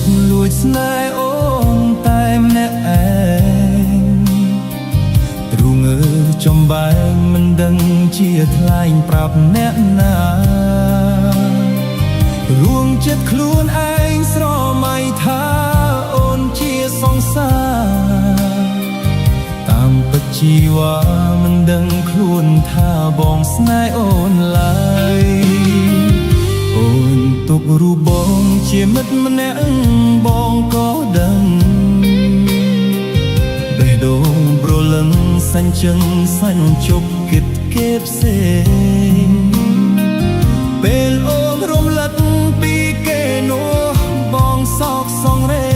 ចិត្តលួចស្នេហ៍អូនតែម្នាក់ឯងទ្រូងចំបែងមិនដឹងជាថ្លែងប្រាប់អ្នកណារួងចិត្តខ្លួនឯងស្រមៃថាអូនជាសង្សារតាមពិតជីវ៉ាមិនដឹងខ្លួនថាបងស្នេហ៍អូនឡើយអូនទុករូបបងជាមិត្តម្នាក់បងក៏ដឹងបេះដូងប្រលឹងសាញ់ជឹងសាញ់ជប់គិតគេផ្សេងពេលអូនរំលឹកពីគេនោះបងសោកសង្រេ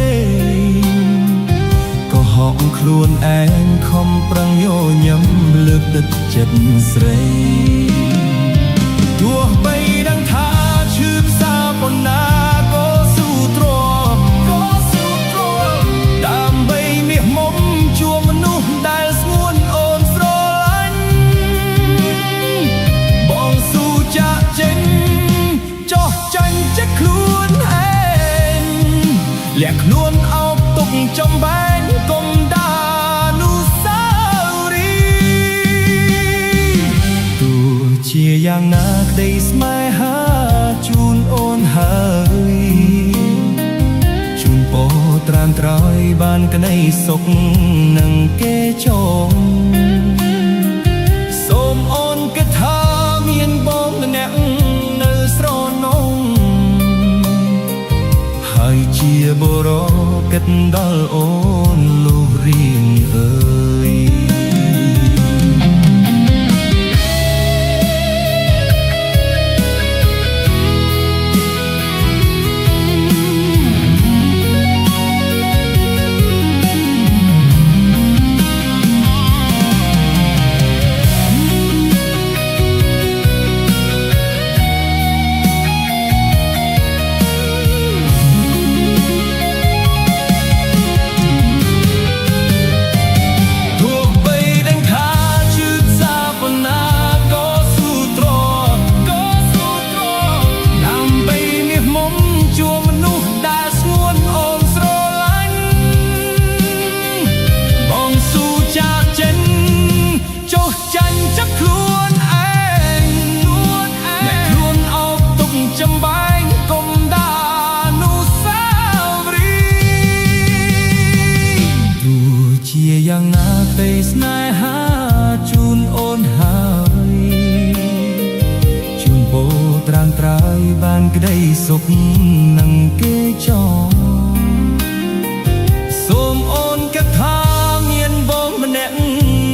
ក៏ហក់ខ្លួនឯងខំប្រឹងយោញឹមលើកទឹកចិត្តស្រីទោះបីដឹងថាឈឺផ្សាប៉ុណ្ណាក៏ស៊ូទ្រាំដើម្បីមាសមុំជួបមនុស្សដែលស្ងួនអូនស្រឡាញ់បងស៊ូចាក់ចេញចោះចាញ់ចិត្តខ្លួនឯងលាក់ខ្លួនអោបទុកចំបែងកុំដានុស្សាវរីយ៍ទោះជាយ៉ាងណាក្តីស្នេហាជូនអូនហើយជូនពរត្រានត្រយបានក្តីសុខនឹងគេចងសូមអូនគិតថាមានបងម្នាក់នៅស្រនងហើយជាបរោគិតដល់អូនលុះរៀងអើយចំបែងកុំដានុស្សាវរីយ៍ទោះជាយ៉ាងណាក្តីស្នេហាជូនអូនហើយជូនបូត្រានត្រើយបានក្តីសុខនឹងគេចងសូមអូនគិតថាមានបងម្នាក់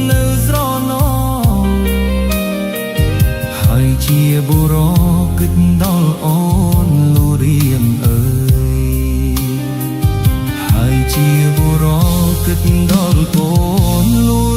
នៅស្រណងហើយជាបុរសគិតដល់អូនលូរៀងអើយហើយជាបុរសគិតដល់អូនលូ